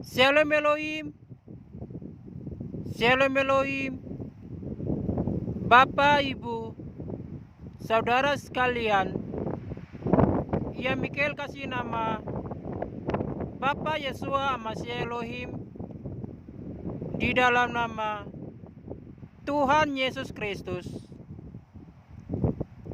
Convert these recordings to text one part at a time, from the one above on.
Shalom Elohim, Shalom Elohim, Bapak, Ibu, saudara sekalian, yang Mikael kasih nama Bapak Yesua Masih Elohim di dalam nama Tuhan Yesus Kristus.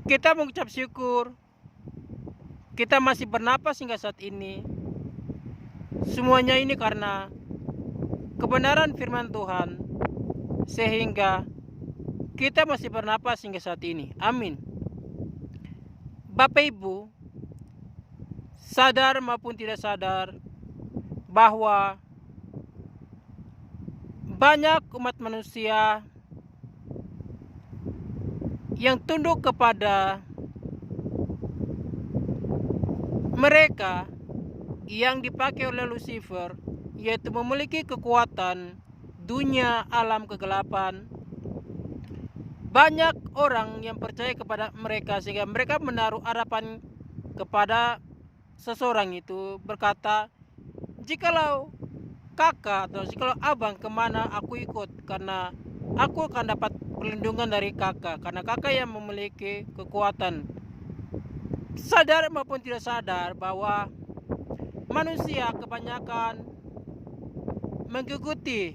Kita mengucap syukur kita masih bernapas hingga saat ini. Semuanya ini karena kebenaran firman Tuhan, sehingga kita masih bernapas hingga saat ini. Amin. Bapak Ibu, sadar maupun tidak sadar bahwa banyak umat manusia yang tunduk kepada mereka yang dipakai oleh Lucifer, yaitu memiliki kekuatan dunia alam kegelapan. Banyak orang yang percaya kepada mereka sehingga mereka menaruh harapan kepada seseorang itu, berkata, jikalau kakak atau jikalau abang kemana aku ikut, karena aku akan dapat perlindungan dari kakak, karena kakak yang memiliki kekuatan. Sadar maupun tidak sadar bahwa manusia kebanyakan mengikuti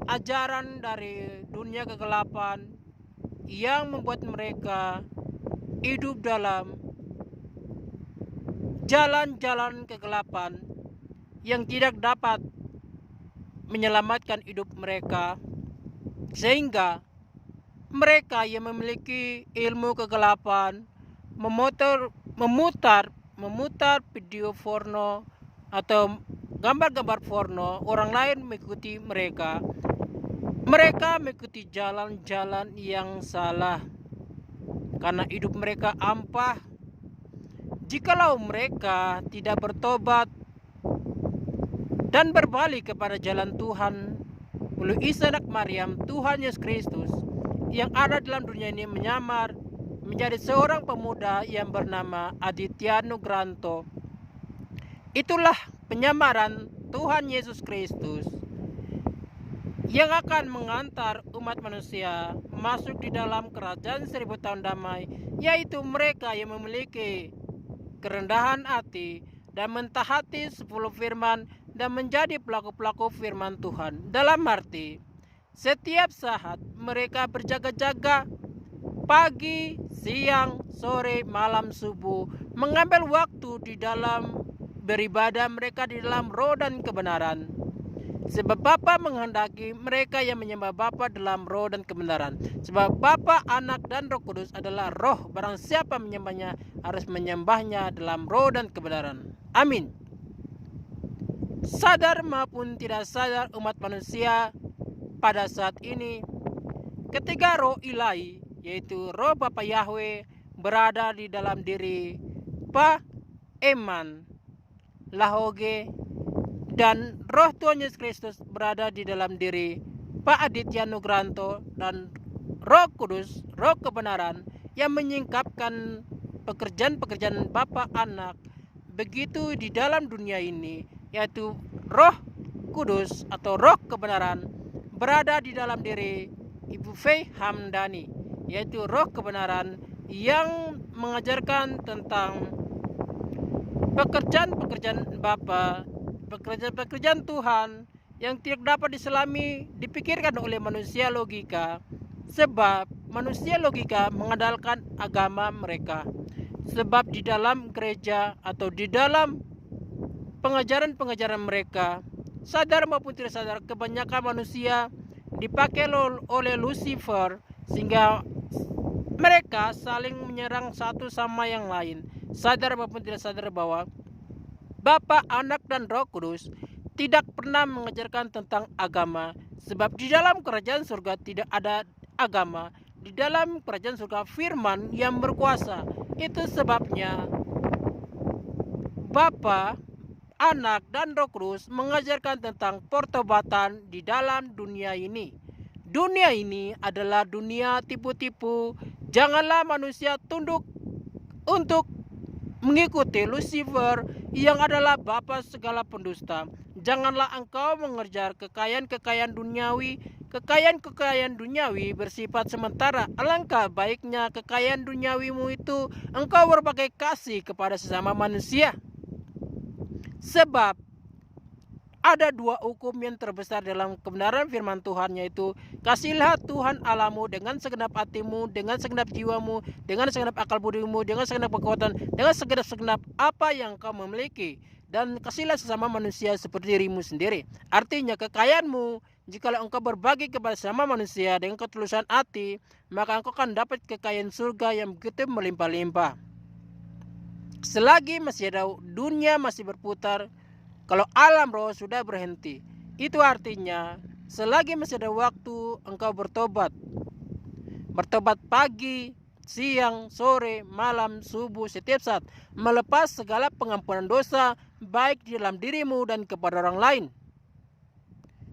ajaran dari dunia kegelapan yang membuat mereka hidup dalam jalan-jalan kegelapan yang tidak dapat menyelamatkan hidup mereka, sehingga mereka yang memiliki ilmu kegelapan memutar video porno atau gambar-gambar porno, orang lain mengikuti mereka. Mereka mengikuti jalan-jalan yang salah karena hidup mereka ampah. Jikalau mereka tidak bertobat dan berbalik kepada jalan Tuhan melalui Isa anak Maryam, Tuhan Yesus Kristus yang ada dalam dunia ini menyamar menjadi seorang pemuda yang bernama Aditya Nugranto. Itulah penyamaran Tuhan Yesus Kristus yang akan mengantar umat manusia masuk di dalam kerajaan 1000 tahun damai, yaitu mereka yang memiliki kerendahan hati dan mentaati 10 firman dan menjadi pelaku-pelaku firman Tuhan. Dalam arti, setiap saat mereka berjaga-jaga, pagi, siang, sore, malam, subuh, mengambil waktu di dalam beribadah mereka di dalam roh dan kebenaran. Sebab Bapa menghendaki mereka yang menyembah Bapa dalam roh dan kebenaran. Sebab Bapa, Anak, dan Roh Kudus adalah roh. Barang siapa menyembahnya harus menyembahnya dalam roh dan kebenaran. Amin. Sadar maupun tidak sadar umat manusia pada saat ini, ketika roh ilahi, yaitu roh Bapa Yahweh, berada di dalam diri Pak Eman Lahoge, dan roh Tuhan Yesus Kristus berada di dalam diri Pak Aditya Nugranto, dan Roh Kudus, roh kebenaran yang menyingkapkan pekerjaan-pekerjaan Bapa Anak begitu di dalam dunia ini, yaitu Roh Kudus atau roh kebenaran berada di dalam diri Ibu Fei Hamdani, yaitu roh kebenaran yang mengajarkan tentang pekerjaan-pekerjaan Bapa, pekerjaan-pekerjaan Tuhan yang tidak dapat diselami dipikirkan oleh manusia logika, sebab manusia logika mengandalkan agama mereka. Sebab di dalam gereja atau di dalam pengajaran-pengajaran mereka, sadar maupun tidak sadar, kebanyakan manusia dipakai oleh Lucifer sehingga mereka saling menyerang satu sama yang lain. Sadar maupun tidak sadar bahwa Bapa, Anak, dan Roh Kudus tidak pernah mengajarkan tentang agama. Sebab di dalam kerajaan surga tidak ada agama. Di dalam kerajaan surga firman yang berkuasa. Itu sebabnya Bapa, Anak, dan Roh Kudus mengajarkan tentang pertobatan di dalam dunia ini. Dunia ini adalah dunia tipu-tipu. Janganlah manusia tunduk untuk mengikuti Lucifer yang adalah bapa segala pendusta. Janganlah engkau mengejar kekayaan-kekayaan duniawi. Kekayaan-kekayaan duniawi bersifat sementara. Alangkah baiknya kekayaan duniawimu itu engkau berbagai kasih kepada sesama manusia. Sebab ada dua hukum yang terbesar dalam kebenaran firman Tuhan, yaitu kasihilah Tuhan Allahmu dengan segenap hatimu, dengan segenap jiwamu, dengan segenap akal budimu, dengan segenap kekuatan, dengan segenap apa yang kau memiliki, dan kasihilah sesama manusia seperti dirimu sendiri. Artinya kekayaanmu, jikalau engkau berbagi kepada sesama manusia dengan ketulusan hati, maka engkau akan dapat kekayaan surga yang begitu melimpah-limpah. Selagi masih ada dunia masih berputar, kalau alam roh sudah berhenti, itu artinya selagi masih ada waktu engkau bertobat. Bertobat pagi, siang, sore, malam, subuh, setiap saat. Melepas segala pengampunan dosa baik di dalam dirimu dan kepada orang lain.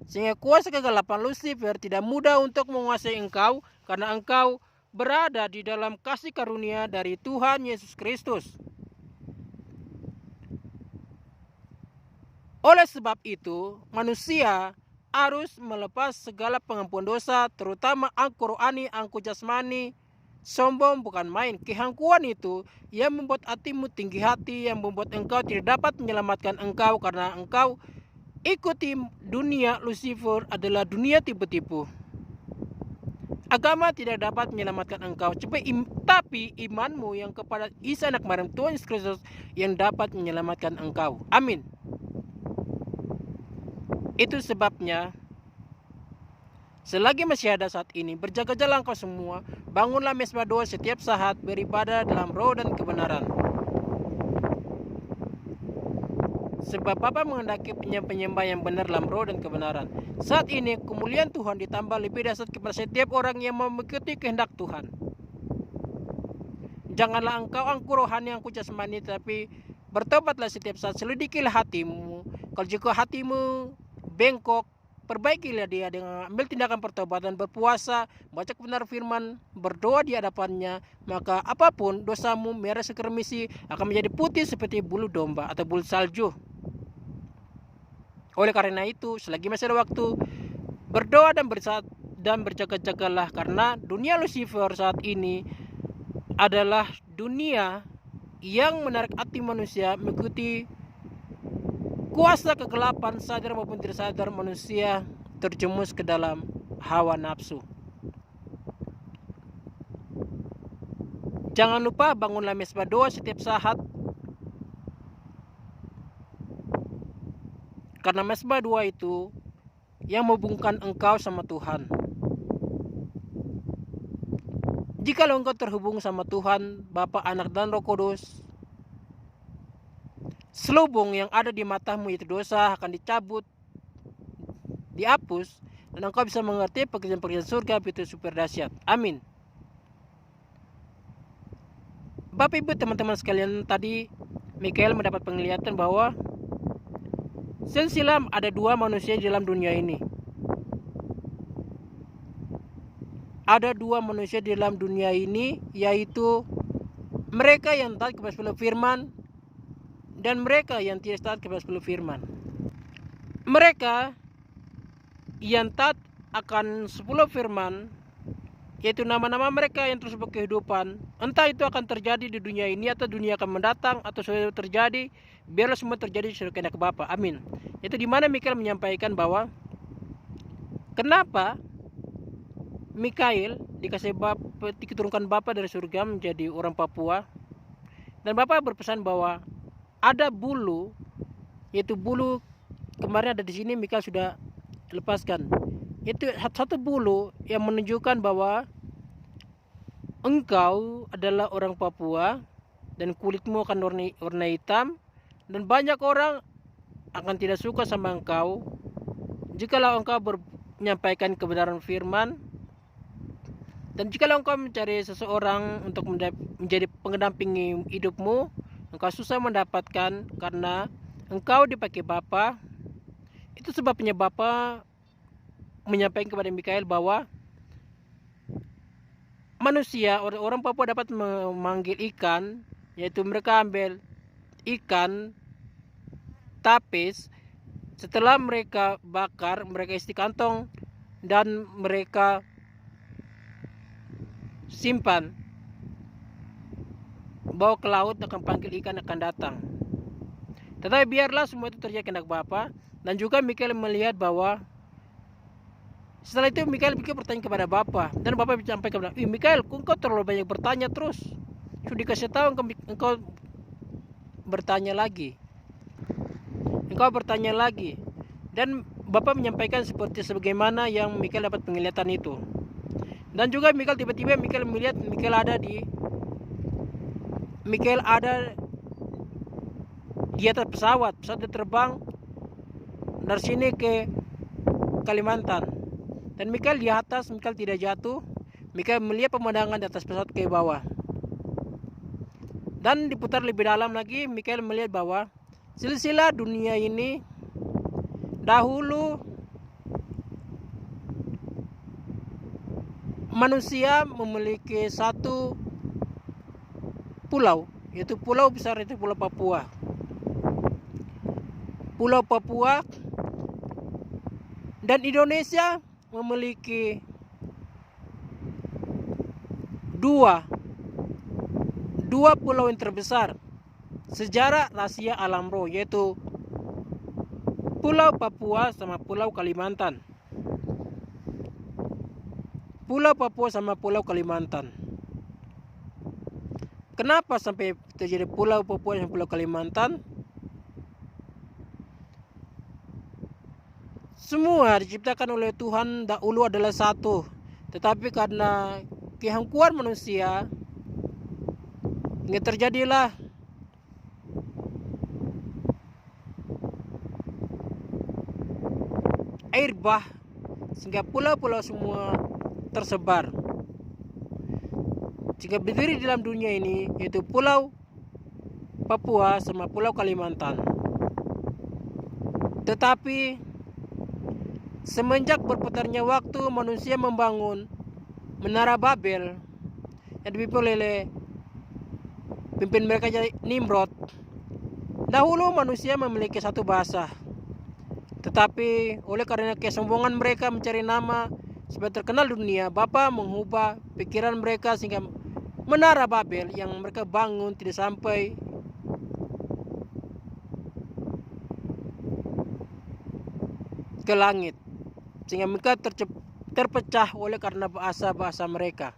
Sehingga kuasa kegelapan Lucifer tidak mudah untuk menguasai engkau, karena engkau berada di dalam kasih karunia dari Tuhan Yesus Kristus. Oleh sebab itu, manusia harus melepas segala pengampunan dosa, terutama angku rohani, angku jasmani. Sombong bukan main. Kehangkuan itu yang membuat hatimu tinggi hati, yang membuat engkau tidak dapat menyelamatkan engkau, karena engkau ikuti dunia. Lucifer adalah dunia tipu-tipu. Agama tidak dapat menyelamatkan engkau, tapi imanmu yang kepada Isa anak Maryam Tuhan Yesus Kristus yang dapat menyelamatkan engkau. Amin. Itu sebabnya selagi masih ada saat ini, berjaga-jaga engkau semua, bangunlah mesbah doa setiap saat, beribadah dalam roh dan kebenaran. Sebab Bapa menghendaki penyembah yang benar dalam roh dan kebenaran. Saat ini kemuliaan Tuhan ditambah lebih dahsyat kepada setiap orang yang mengikuti kehendak Tuhan. Janganlah engkau angku rohani, angku jasmani, tapi bertobatlah setiap saat. Selidikilah hatimu. Kalau jika hatimu bengkok, perbaikilah dia dengan ambil tindakan pertobatan, berpuasa, baca kebenaran firman, berdoa di hadapannya, maka apapun dosamu merah sekermisi akan menjadi putih seperti bulu domba atau bulu salju. Oleh karena itu, selagi masih ada waktu, berdoa dan berjaga-jagalah, karena dunia Lucifer saat ini adalah dunia yang menarik hati manusia mengikuti kuasa kegelapan, sadar maupun tidak sadar manusia terjemus ke dalam hawa nafsu. Jangan lupa bangunlah mesbah doa setiap saat, karena mesbah doa itu yang menghubungkan engkau sama Tuhan. Jikalau engkau terhubung sama Tuhan, Bapa, Anak, dan Roh Kudus, selubung yang ada di matamu itu dosa akan dicabut, dihapus, dan engkau bisa mengerti pekerjaan-pekerjaan surga itu super dahsyat. Amin. Bapak Ibu teman-teman sekalian, tadi Mikael mendapat penglihatan bahwa silam ada dua manusia di dalam dunia ini. Ada dua manusia di dalam dunia ini, yaitu mereka yang taat kepada 10 firman dan mereka yang tidak taat kepada 10 firman. Mereka yang taat akan 10 firman, yaitu nama-nama mereka yang terus berkehidupan, entah itu akan terjadi di dunia ini atau dunia akan mendatang, atau sudah terjadi, biarlah semua terjadi sesuai kehendak Bapa. Amin. Itu di mana Mikael menyampaikan bahwa kenapa Mikael diturunkan Bapa dari surga menjadi orang Papua, dan Bapa berpesan bahwa ada bulu, yaitu bulu kemarin ada di sini Mikael sudah lepaskan. Itu satu bulu yang menunjukkan bahwa engkau adalah orang Papua dan kulitmu akan warna hitam, dan banyak orang akan tidak suka sama engkau jikalau engkau menyampaikan kebenaran firman, dan jikalau engkau mencari seseorang untuk menjadi pendamping hidupmu, engkau susah mendapatkan karena engkau dipakai Bapa. Itu sebabnya Bapa menyampaikan kepada Mikael bahwa manusia, orang Papua dapat memanggil ikan, yaitu mereka ambil ikan tapis Setelah mereka bakar, mereka isi kantong dan mereka simpan, bawa ke laut, akan panggil ikan akan datang. Tetapi biarlah semua itu terjadi kehendak Bapa. Dan juga Mikael melihat bahwa setelah itu Mikael bertanya kepada Bapa, dan Bapa sampai kepada, Mikael, engkau terlalu banyak bertanya terus. Sudah dikasih tahu engkau bertanya lagi. Engkau bertanya lagi. Dan Bapa menyampaikan seperti sebagaimana yang Mikael dapat penglihatan itu. Dan juga Mikael tiba-tiba melihat Mikael ada di atas pesawat terbang dari sini ke Kalimantan. Dan Mikael di atas, Mikael tidak jatuh. Mikael melihat pemandangan di atas pesawat ke bawah. Dan diputar lebih dalam lagi, Mikael melihat bahwa silsilah dunia ini dahulu manusia memiliki satu pulau, yaitu pulau besar, itu Pulau Papua. Pulau Papua dan Indonesia memiliki dua pulau yang terbesar sejarah rahasia alam roh, yaitu Pulau Papua sama Pulau Kalimantan. Pulau Papua sama Pulau Kalimantan. Kenapa sampai terjadi Pulau Papua dan Pulau Kalimantan? Semua diciptakan oleh Tuhan dahulu adalah satu, tetapi karena kehangkuan manusia, hingga terjadilah air bah, sehingga pulau-pulau semua tersebar, jika berdiri di dalam dunia ini, yaitu Pulau Papua sama Pulau Kalimantan. Tetapi semenjak berputarnya waktu, manusia membangun Menara Babel yang dipimpin oleh pimpin mereka jadi Nimrod. Dahulu manusia memiliki satu bahasa, tetapi oleh karena kesombongan mereka mencari nama supaya terkenal dunia, Bapa mengubah pikiran mereka sehingga Menara Babel yang mereka bangun tidak sampai ke langit, sehingga mereka terpecah oleh karena bahasa-bahasa mereka.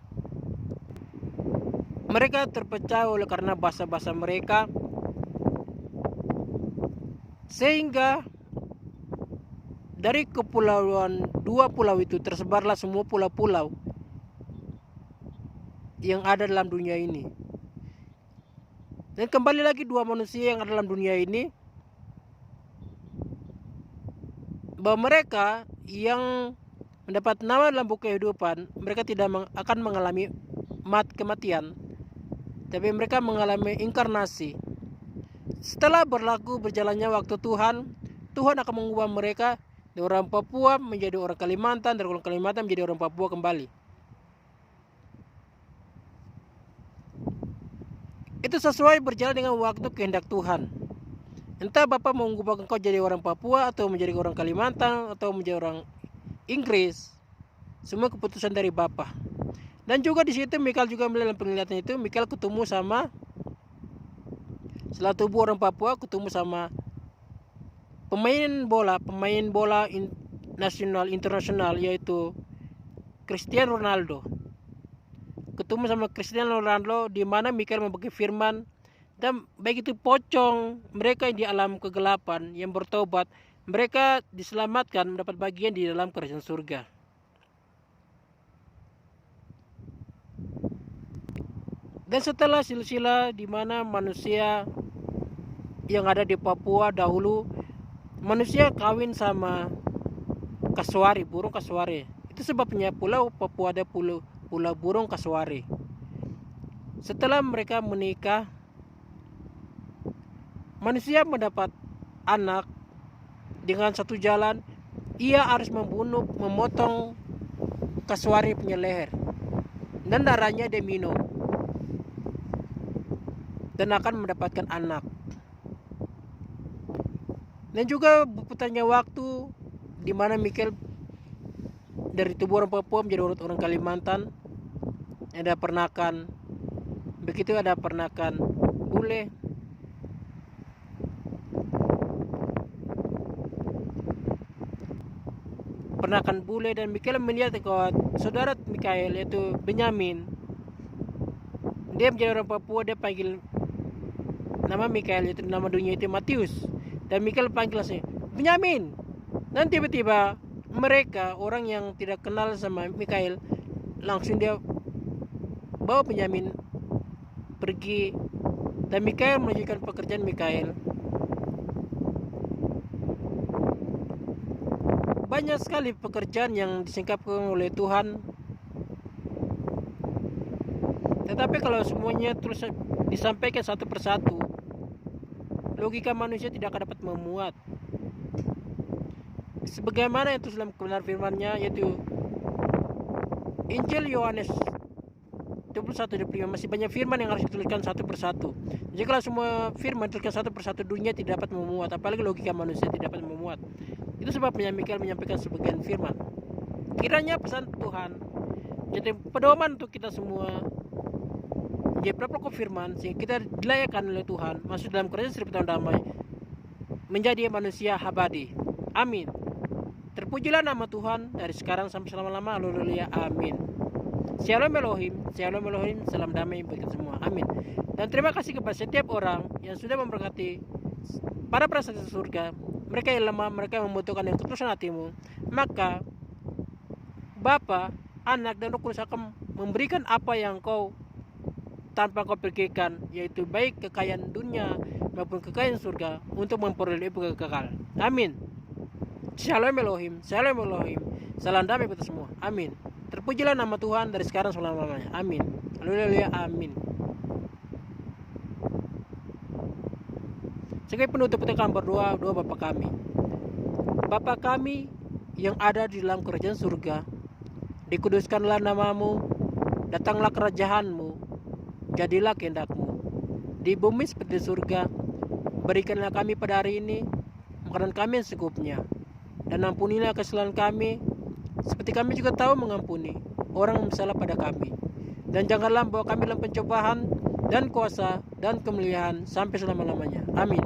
Mereka terpecah oleh karena bahasa-bahasa mereka, sehingga dari kepulauan dua pulau itu tersebarlah semua pulau-pulau yang ada dalam dunia ini. Dan kembali lagi dua manusia yang ada dalam dunia ini, bahwa mereka yang mendapat nama dalam buku kehidupan, mereka tidak akan mengalami kematian, tapi mereka mengalami inkarnasi. Setelah berjalannya waktu, Tuhan akan mengubah mereka dari orang Papua menjadi orang Kalimantan, dari orang Kalimantan menjadi orang Papua kembali. Itu sesuai berjalan dengan waktu kehendak Tuhan. Entah Bapak mau mengubah engkau jadi orang Papua atau menjadi orang Kalimantan atau menjadi orang Inggris, semua keputusan dari Bapa. Dan juga di situ Mikael juga melihat penglihatan itu, Mikael ketemu sama setelah tubuh orang Papua, ketemu sama pemain bola nasional internasional, yaitu Cristiano Ronaldo. Ketemu sama Cristiano Ronaldo, di mana Mikael membagi firman, dan baik itu pocong, mereka yang di alam kegelapan yang bertobat, mereka diselamatkan mendapat bagian di dalam kerajaan surga. Dan setelah silsilah di mana manusia yang ada di Papua dahulu, manusia kawin sama kasuari, burung kasuari. Itu sebabnya Pulau Papua ada pulau burung kasuari. Setelah mereka menikah, manusia mendapat anak dengan satu jalan, ia harus memotong kasuari punya leher, dan darahnya dia minum, dan akan mendapatkan anak. Dan juga berputarnya waktu di mana Mikael dari tubuh orang Papua menjadi orang Kalimantan. Ada pernakan, begitu ada pernakan bule, dan Mikael melihat bahwa saudara Mikael yaitu Benyamin, dia menjadi orang Papua, dia panggil nama Mikael yaitu nama dunia itu Matius, dan Mikael panggil saya Benyamin. Dan tiba-tiba mereka orang yang tidak kenal sama Mikael langsung dia bawa Benyamin pergi, dan Mikael melanjutkan pekerjaan Mikael. Banyak sekali pekerjaan yang disingkapkan oleh Tuhan, tetapi kalau semuanya terus disampaikan satu persatu, logika manusia tidak akan dapat memuat. Sebagaimana itu dalam kebenaran firman-Nya, yaitu Injil Yohanes 21:25, masih banyak firman yang harus dituliskan satu persatu. Jadi kalau semua firman dituliskan satu persatu, dunia tidak dapat memuat, apalagi logika manusia tidak dapat memuat. Itu sebabnya Mikael menyampaikan sebagian firman. Kiranya pesan Tuhan jadi pedoman untuk kita semua, jadi pokok firman, sehingga kita dilayakkan oleh Tuhan masuk dalam kerajaan 1000 tahun damai, menjadi manusia abadi. Amin. Terpujilah nama Tuhan dari sekarang sampai selama-lama. Haleluya. Amin. Shalom Elohim, Shalom Elohim, salam damai bagi kita semua. Amin. Dan terima kasih kepada setiap orang yang sudah memberkati para prasaksi surga. Mereka yang lemah, mereka yang membutuhkan yang ketulusan hatimu, maka Bapa, Anak, dan Roh Kudus akan memberikan apa yang kau tanpa kau pikirkan, yaitu baik kekayaan dunia maupun kekayaan surga, untuk memperoleh hidup kekal. Amin. Shalom Elohim, Shalom Elohim, salam damai kita semua. Amin. Terpujilah nama Tuhan dari sekarang selama-lamanya. Amin. Haleluya. Amin. Sebagai penutup kita akan berdoa Bapa kami. Bapa kami yang ada di dalam kerajaan surga, dikuduskanlah namamu, datanglah kerajaanmu, jadilah kehendak-Mu di bumi seperti di surga. Berikanlah kami pada hari ini makanan kami yang secukupnya, dan ampunilah kesalahan kami seperti kami juga tahu mengampuni orang yang bersalah pada kami. Dan janganlah membawa kami dalam pencobaan, dan kuasa dan kemuliaan sampai selama-lamanya. Amin.